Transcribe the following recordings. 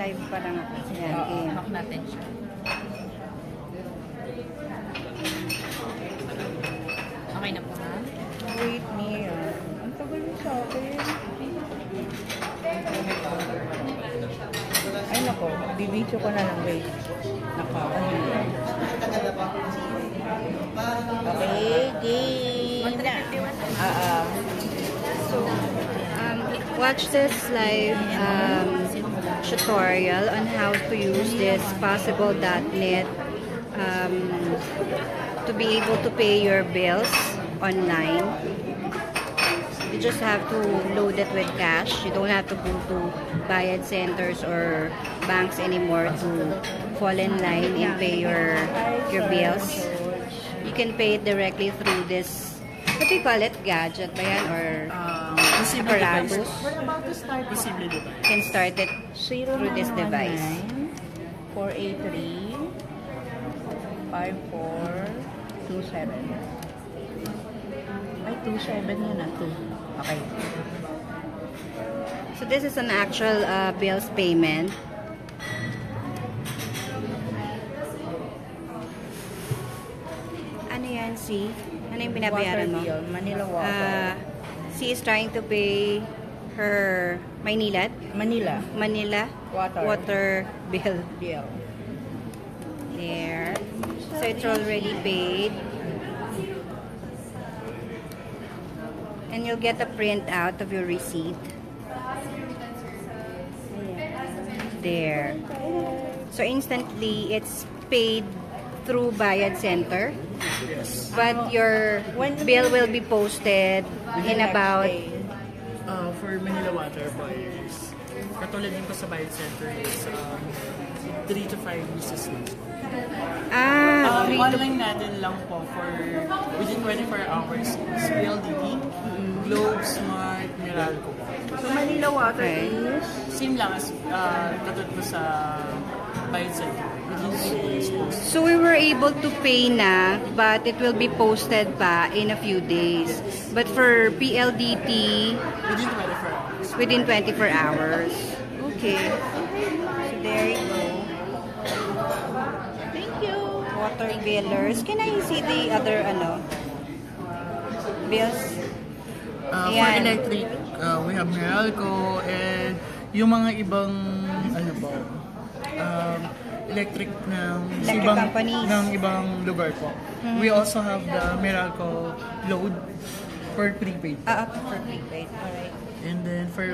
Live pa lang ako. Yan, game. Lock natin siya. Okay na po ha? Wait, Mia. Ang tagal mo sa akin. Ay, nako. Bibidyo ko na lang. Wait. Nako. Okay, game na. So, watch this live tutorial on how to use this Possible.net to be able to pay your bills online. You just have to load it with cash. You don't have to go to bayad centers or banks anymore to fall in line and pay your bills. You can pay it directly through this, what do you call it? Gadget ba yan? Or apparatus? We're about to start Possible device. You can start it through this device. 483 5427. Ay, 27 yun na. 2. Okay. So this is an actual bills payment. Ano yan, C? Ano yung binabayaran mo? Water bill, Manila Water. C is trying to pay her Manila water bill. There. So it's already paid. And you'll get a print out of your receipt. There. So instantly, it's paid through Bayad Center. But your bill will be posted in about... For Manila Water po is, katulad din po sa Bayad Center is 3 to 5 business days. Online natin lang po for within 24 hours is PLDT, Globe, Smart, Meralco. So, Manila Water is? Same lang as katulad po sa Bayad Center. So we were able to pay na, but it will be posted pa in a few days. But for PLDT, Within 24 hours. within 24 hours. Okay. So there you go. Thank you. Water billers. Can I see the other bills? For Ayan. electric, we have Meralco and yung mga ibang electric companies. ng ibang lugar po. We also have the Meralco load for prepaid. For prepaid. Alright. And then for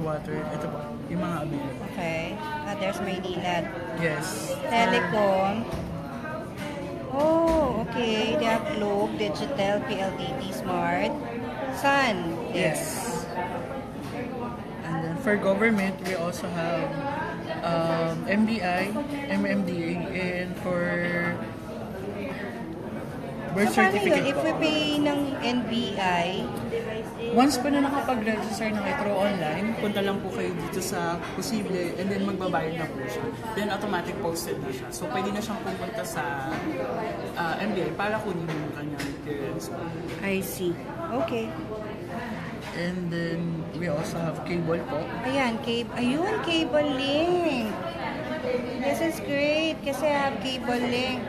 water, ito po, yung mga available. Okay. There's Maynilad. Yes. Telecom. Oh, okay. They have Globe, Digital, PLDT, Smart, Sun. Yes. And then for government, we also have MBI, MMDA, and for birth So, paano certificate yun? If po. we pay ng NBI, Once po na nakapag-register na kayo through online, punta lang po kayo dito sa Possible and then magbabayad na po siya. Then automatic posted na siya. So pwede na siyang pumunta sa MBI para kunin yung kanyang clearance. I see. Okay. And then we also have cable po. Ayan, ayun, cable link. This is great kasi I have cable link.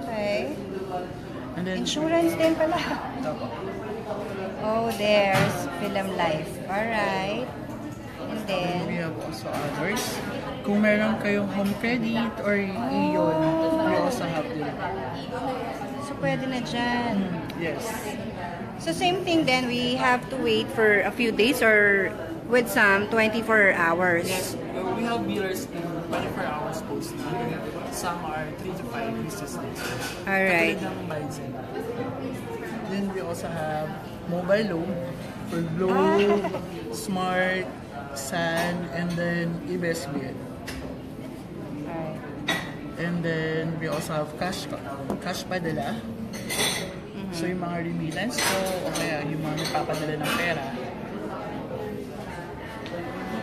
Okay. And then Insurance din pala. ito po. Oh, there's Film Life. Alright. And then, We have also others. Kung meron kayong home credit or iyon, we also have it. so pwede na dyan. Yes. So same thing then, we have to wait for a few days or with some 24 hours. Yes, we have billers in 24 hours post na. Some are 3 to 5 business days. Alright. Katulad ng Bayad Center. Then we also have mobile loan for Globe, Smart, Sun, and then EBSBN. Alright. And then we also have cash padala. So yung mga remittance ko o kaya yung mga nagpapadala ng pera.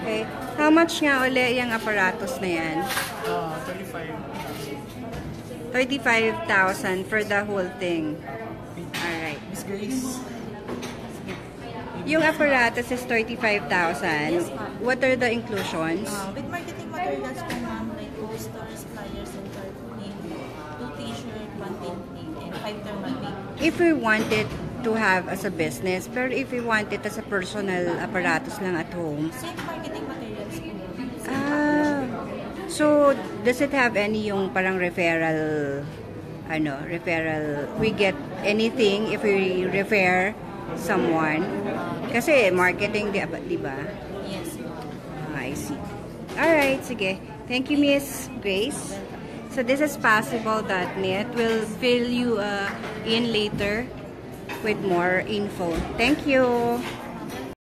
Okay. How much nga uli yung aparatos na yan? 35,000 for the whole thing. Alright. Miss Grace. Yung apparatus is 35,000. what are the inclusions? With marketing materials po ma'am, like posters, flyers, and cartooning, 2 t-shirt, 1 pin plate, and 5 thermal paper. If we wanted to have as a business, pero if we want it as a personal apparatus lang at home, Same marketing materials po. so does it have any yung parang referral, we get anything if we refer someone? Kasi marketing, di ba? Yes po. I see. Alright, sige. Thank you, Miss Grace. So this is possible.net. We'll fill you in later with more info. Thank you.